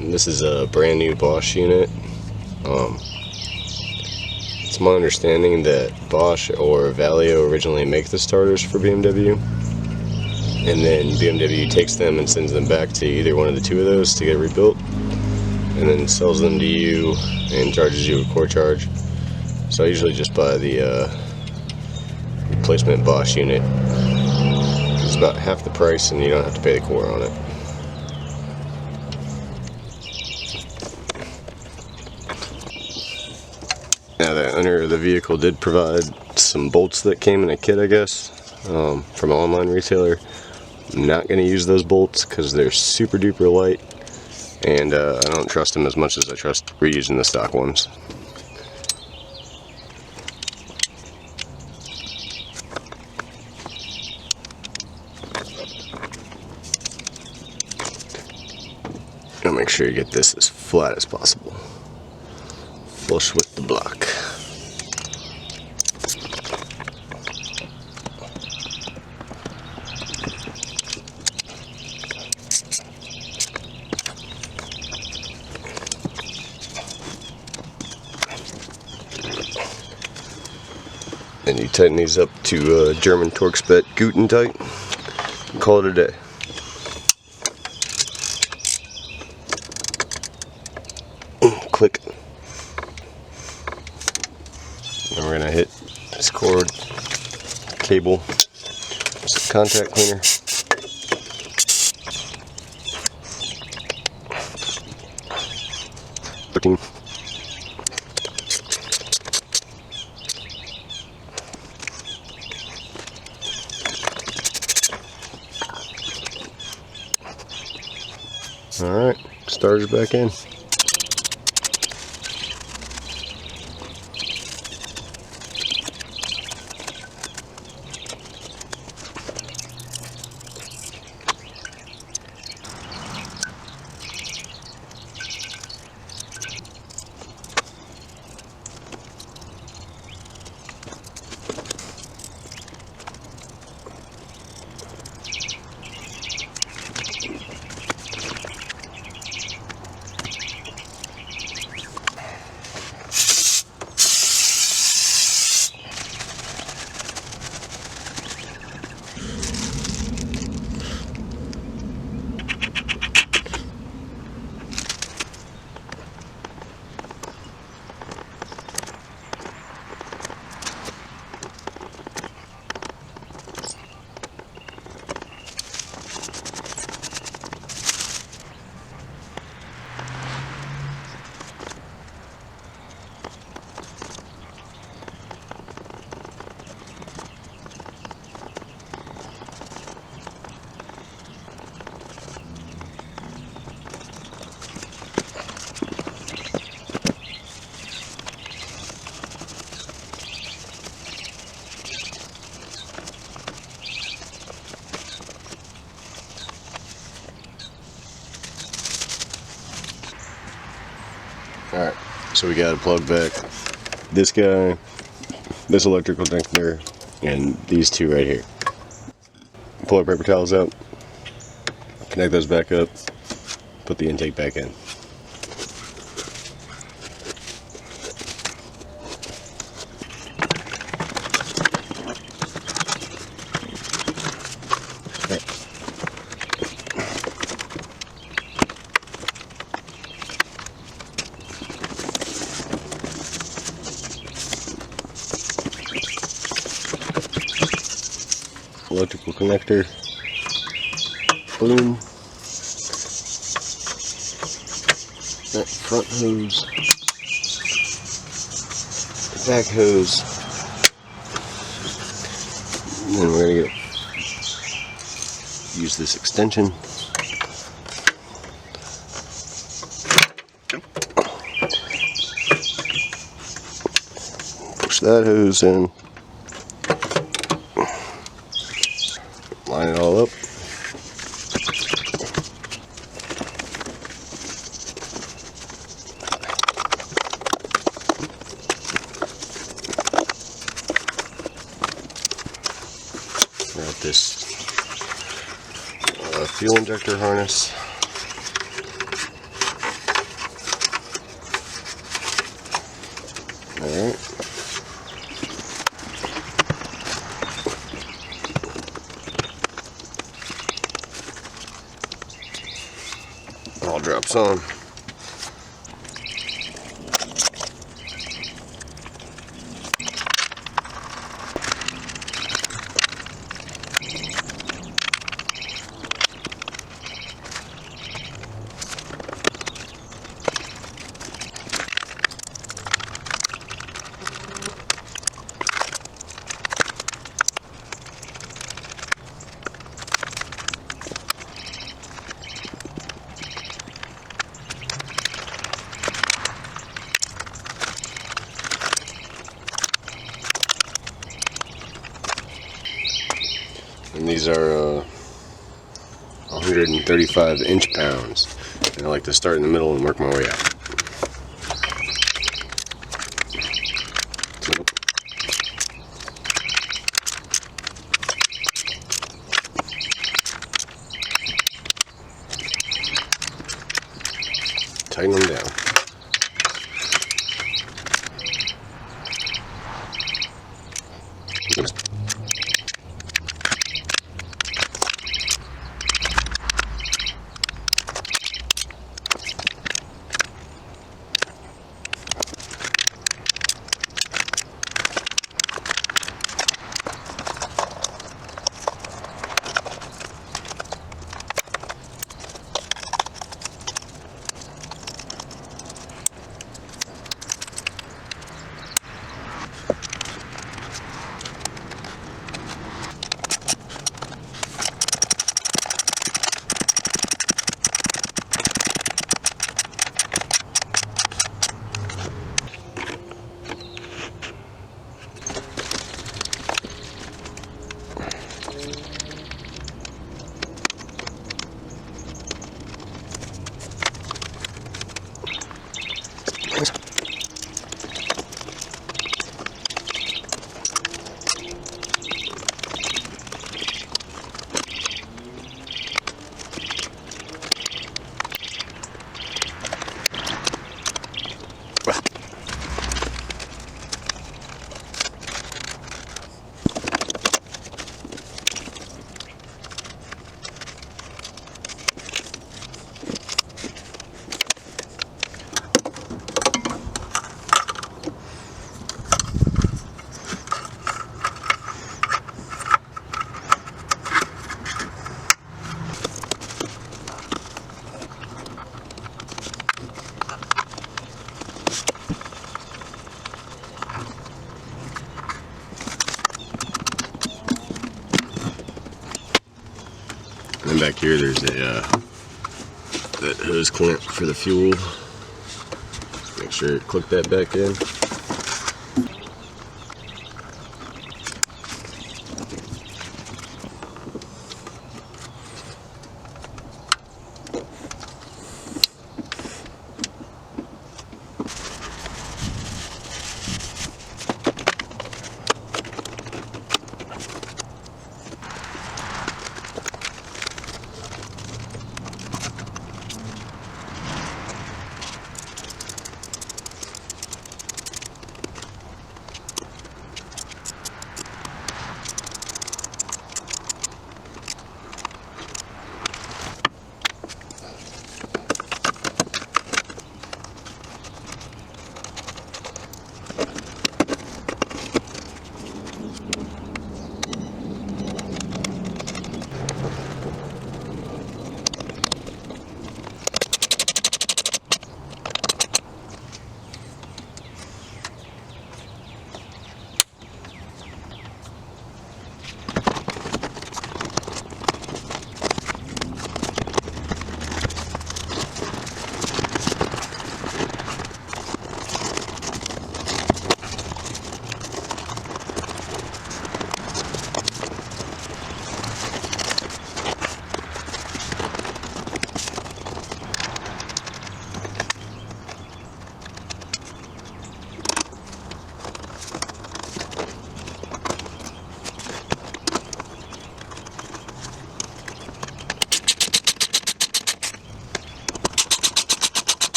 And this is a brand new Bosch unit. It's my understanding that Bosch or Valeo originally make the starters for BMW, and then BMW takes them and sends them back to either one of the two of those to get rebuilt, and then sells them to you and charges you a core charge. So I usually just buy the replacement Bosch unit. It's about half the price and you don't have to pay the core on it. Now the owner of the vehicle did provide some bolts that came in a kit, I guess, from an online retailer. I'm not going to use those bolts because they're super duper light, and I don't trust them as much as I trust reusing the stock ones. I'll make sure you get this as flat as possible, flush with the block. And you tighten these up to German torque spec Guten tight. Call it a day. Click. And we're gonna hit this cord, cable, some contact cleaner. Looking. Alright, starter's back in. Alright, so we gotta plug back this guy, this electrical connector, and these two right here. Pull our paper towels out, connect those back up, put the intake back in. Electrical connector, boom, that front hose, back hose, and then we're going to use this extension. Push that hose in. Line it all up. Got this fuel injector harness. straps on. And these are 135 inch-pounds. And I like to start in the middle and work my way out. Tighten them down. And then back here there's a that hose clamp for the fuel. Make sure you click that back in.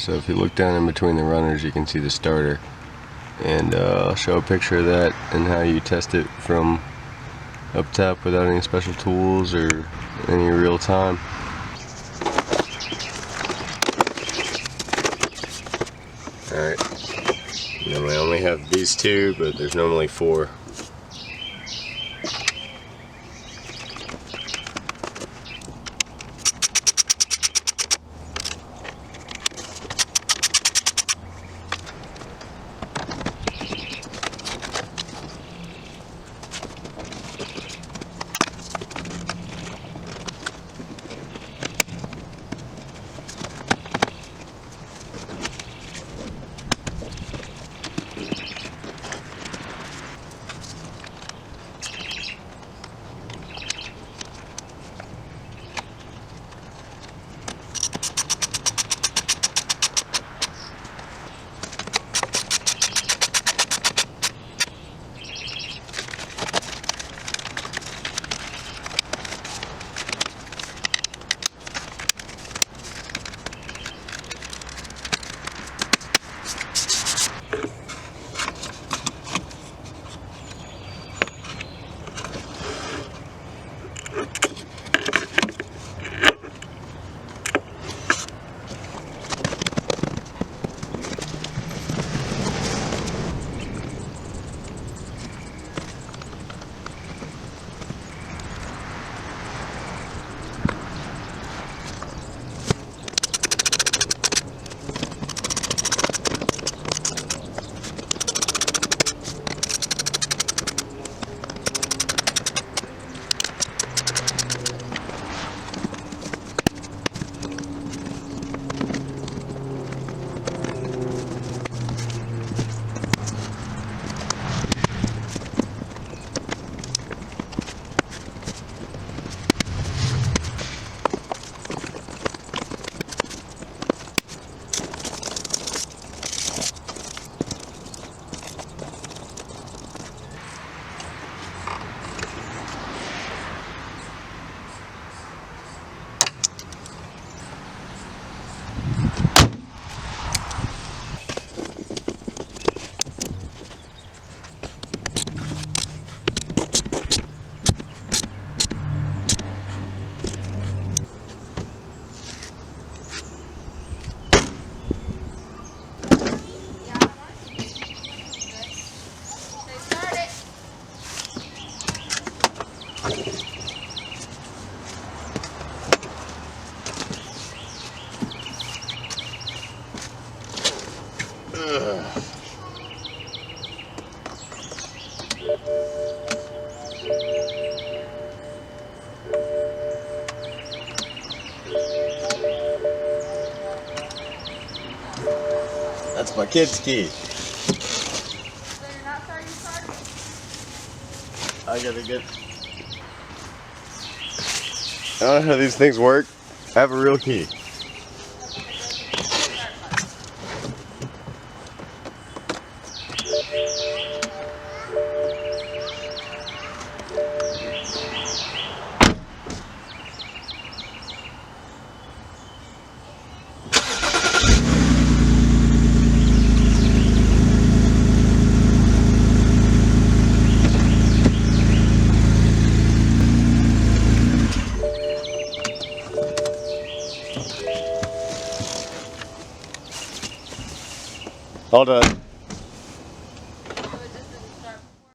So if you look down in between the runners, you can see the starter. And I'll show a picture of that and how you test it from up top without any special tools or any real time. Alright, now we only have these two, but there's normally 4. That's my kid's key. So you're not starting your car? I gotta get... I don't know how these things work. I have a real key. Hold on.